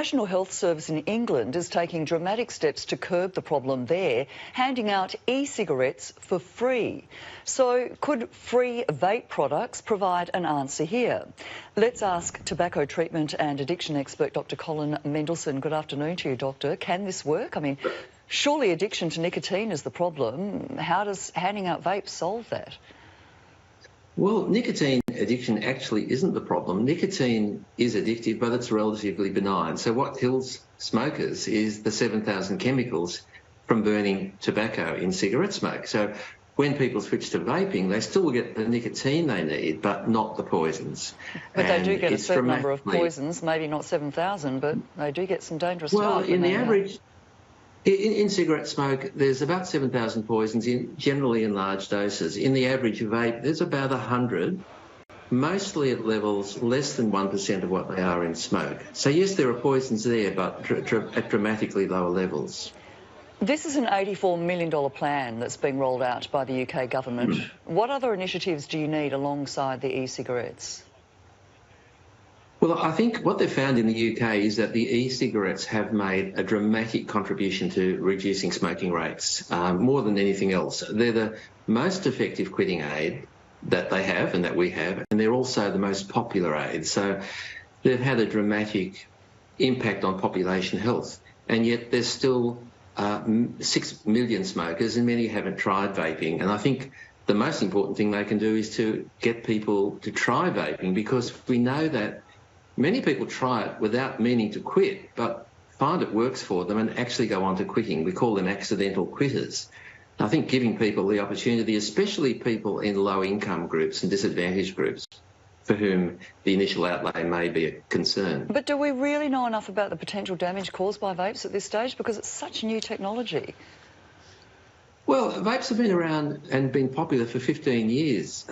National Health Service in England is taking dramatic steps to curb the problem there, handing out e-cigarettes for free. So could free vape products provide an answer here? Let's ask tobacco treatment and addiction expert Dr Colin Mendelsohn. Good afternoon to you, Doctor. Can this work? I mean, surely addiction to nicotine is the problem. How does handing out vapes solve that? Well, nicotine addiction actually isn't the problem. Nicotine is addictive, but it's relatively benign. So what kills smokers is the 7,000 chemicals from burning tobacco in cigarette smoke. So when people switch to vaping, they still get the nicotine they need, but not the poisons. But they do get a certain number of poisons, maybe not 7,000, but they do get some dangerous stuff. Well, in the average... In cigarette smoke, there's about 7,000 poisons, generally in large doses. In the average vape, there's about 100, mostly at levels less than 1% of what they are in smoke. So yes, there are poisons there, but at dramatically lower levels. This is an $84 million plan that's being rolled out by the UK government. What other initiatives do you need alongside the e-cigarettes? Well, I think what they've found in the UK is that the e-cigarettes have made a dramatic contribution to reducing smoking rates, more than anything else. They're the most effective quitting aid that they have and that we have, and they're also the most popular aid. So they've had a dramatic impact on population health, and yet there's still 6 million smokers, and many haven't tried vaping. And I think the most important thing they can do is to get people to try vaping, because we know that many people try it without meaning to quit, but find it works for them and actually go on to quitting. We call them accidental quitters. I think giving people the opportunity, especially people in low-income groups and disadvantaged groups, for whom the initial outlay may be a concern. But do we really know enough about the potential damage caused by vapes at this stage? Because it's such new technology. Well, vapes have been around and been popular for 15 years.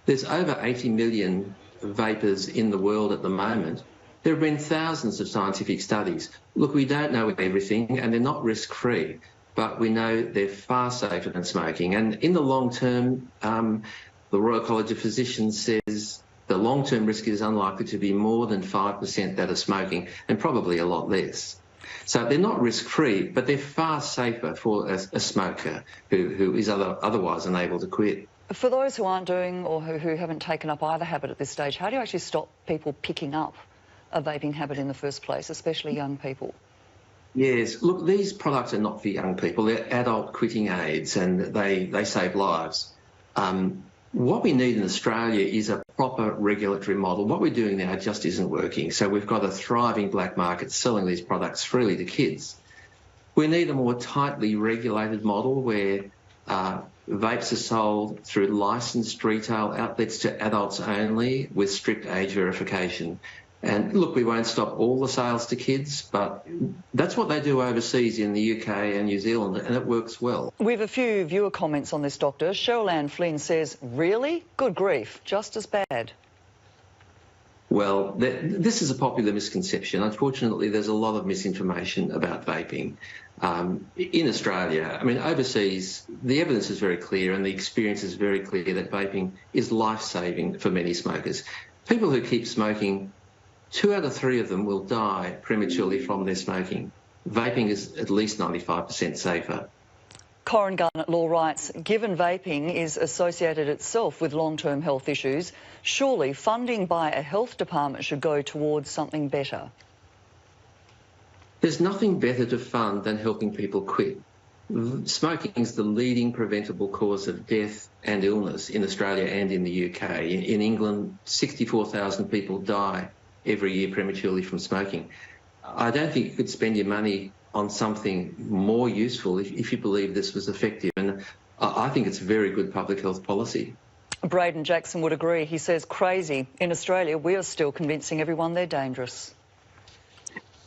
There's over 80 million vapors in the world at the moment. There have been thousands of scientific studies. Look, we don't know everything, and they're not risk-free, but we know they're far safer than smoking. And in the long term, the Royal College of Physicians says the long-term risk is unlikely to be more than 5% that of smoking, and probably a lot less. So they're not risk-free, but they're far safer for a smoker who is otherwise unable to quit. For those who aren't doing or who haven't taken up either habit at this stage, how do you actually stop people picking up a vaping habit in the first place, especially young people? Yes, look, these products are not for young people. They're adult quitting aids, and they save lives. What we need in Australia is a proper regulatory model. What we're doing now just isn't working. So we've got a thriving black market selling these products freely to kids. We need a more tightly regulated model where vapes are sold through licensed retail outlets to adults only with strict age verification. And look, we won't stop all the sales to kids, but that's what they do overseas in the UK and New Zealand, and it works well. We have a few viewer comments on this, Doctor. Cheryl Ann Flynn says, really? Good grief, just as bad. Well, this is a popular misconception. Unfortunately, there's a lot of misinformation about vaping. In Australia, I mean, overseas, the evidence is very clear and the experience is very clear that vaping is life-saving for many smokers. People who keep smoking, 2 out of 3 of them will die prematurely from their smoking. Vaping is at least 95% safer. Corin Garnett Law writes, given vaping is associated itself with long-term health issues, surely funding by a health department should go towards something better. There's nothing better to fund than helping people quit. Smoking is the leading preventable cause of death and illness in Australia and in the UK. In England, 64,000 people die every year prematurely from smoking. I don't think you could spend your money on something more useful if you believe this was effective, and I think it's very good public health policy. Braden Jackson would agree. He says, crazy. In Australia, we are still convincing everyone they're dangerous.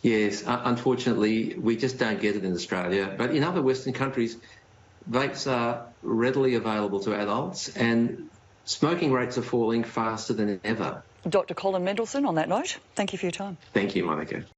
Yes, unfortunately, we just don't get it in Australia. But in other Western countries, vapes are readily available to adults, and smoking rates are falling faster than ever. Dr Colin Mendelsohn, on that note, thank you for your time. Thank you, Monica.